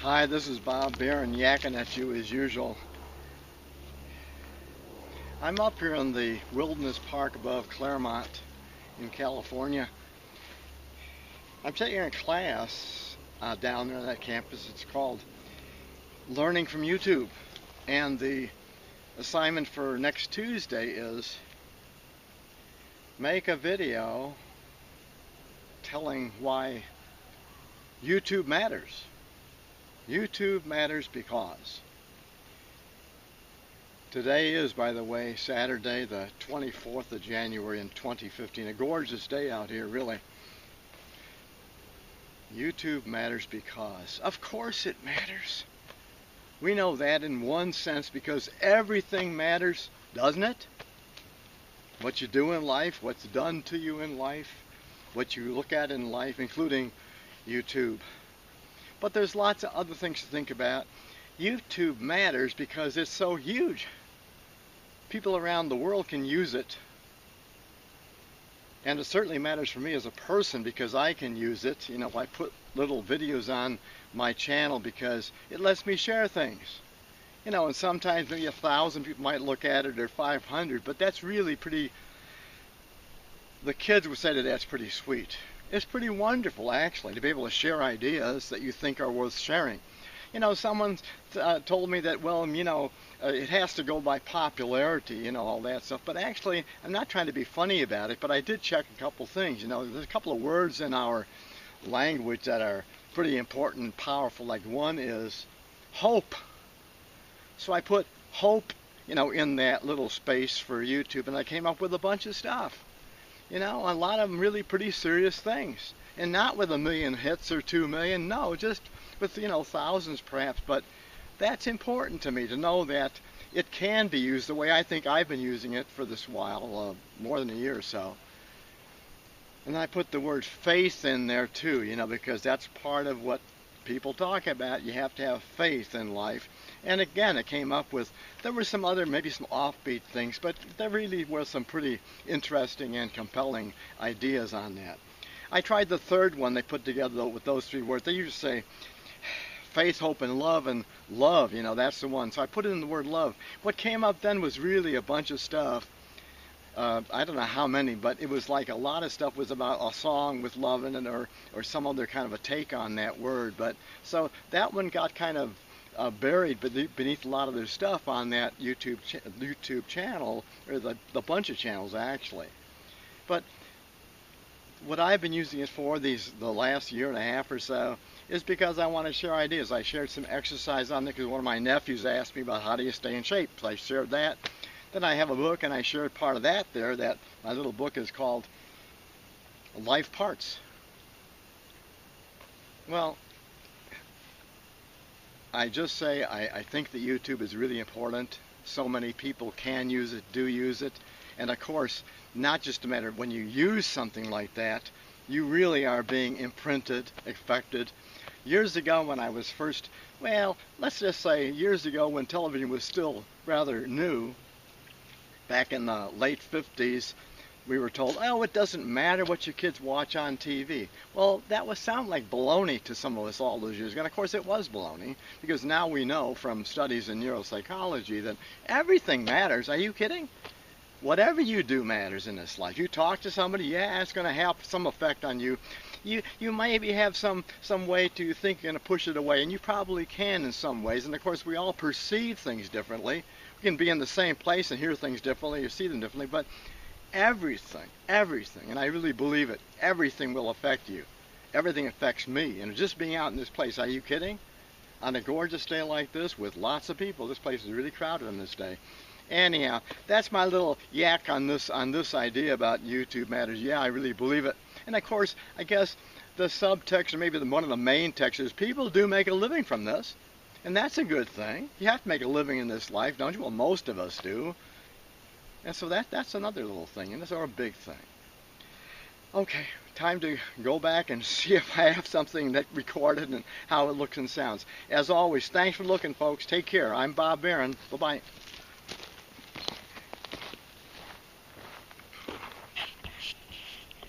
Hi, this is Bob Barron yakking at you as usual. I'm up here in the Wilderness Park above Claremont in California. I'm taking a class down there on that campus. It's called Learning from YouTube. And the assignment for next Tuesday is make a video telling why YouTube matters. YouTube matters because. Today is, by the way, Saturday, the 24th of January in 2015. A gorgeous day out here, really. YouTube matters because. Of course it matters. We know that in one sense because everything matters, doesn't it? What you do in life, what's done to you in life, what you look at in life, including YouTube. But there's lots of other things to think about. YouTube matters because it's so huge. People around the world can use it. And it certainly matters for me as a person because I can use it. You know, I put little videos on my channel because it lets me share things. You know, and sometimes maybe 1,000 people might look at it or 500, but that's really pretty, the kids would say that that's pretty sweet. It's pretty wonderful, actually, to be able to share ideas that you think are worth sharing. You know, someone told me that, well, you know, it has to go by popularity, you know, all that stuff. But actually, I'm not trying to be funny about it, but I did check a couple things. You know, there's a couple of words in our language that are pretty important and powerful. Like one is hope. So I put hope, you know, in that little space for YouTube, and I came up with a bunch of stuff. You know, a lot of them really pretty serious things. And not with 1 million hits or 2 million, no, just with, you know, thousands perhaps. But that's important to me to know that it can be used the way I think I've been using it for this while, more than a year or so. And I put the word faith in there too, you know, because that's part of what people talk about. You have to have faith in life. And again, it came up with, there were some other, maybe some offbeat things, but there really were some pretty interesting and compelling ideas on that. I tried the third one they put together though, with those three words. They usually say faith, hope, and love, you know, that's the one. So I put in the word love. What came up then was really a bunch of stuff. I don't know how many, but it was like a lot of stuff was about a song with love in it or some other kind of a take on that word. But so that one got kind of buried beneath a lot of their stuff on that YouTube channel, or the bunch of channels actually. But what I've been using it for the last year and a half or so is because I want to share ideas. I shared some exercise on there because one of my nephews asked me about how do you stay in shape. So I shared that. Then I have a book and I shared part of that there. That my little book is called Life Parts. Well, I just say I think that YouTube is really important. So many people can use it, do use it. And of course, not just a matter of when you use something like that, you really are being imprinted, affected. Years ago when I was first, well, let's just say years ago when television was still rather new, back in the late 50s, we were told, oh, it doesn't matter what your kids watch on TV. Well, that would sound like baloney to some of us all those years ago. And of course it was baloney, because now we know from studies in neuropsychology that everything matters. Are you kidding? Whatever you do matters in this life. You talk to somebody, yeah, it's going to have some effect on you. You maybe have some way to think you're going to push it away, and you probably can in some ways. And of course we all perceive things differently. We can be in the same place and hear things differently or see them differently, but everything, and I really believe it, everything will affect you. Everything affects me. And just being out in this place, are you kidding? On a gorgeous day like this with lots of people, this place is really crowded on this day. Anyhow, that's my little yak on this idea about YouTube matters. Yeah, I really believe it. And of course, I guess the subtext, or maybe one of the main texts, is people do make a living from this. And that's a good thing. You have to make a living in this life, don't you? Well, most of us do. And so that's another little thing, and that's our big thing. Okay, time to go back and see if I have something that recorded and how it looks and sounds. As always, thanks for looking, folks. Take care. I'm Bob Barron. Bye-bye.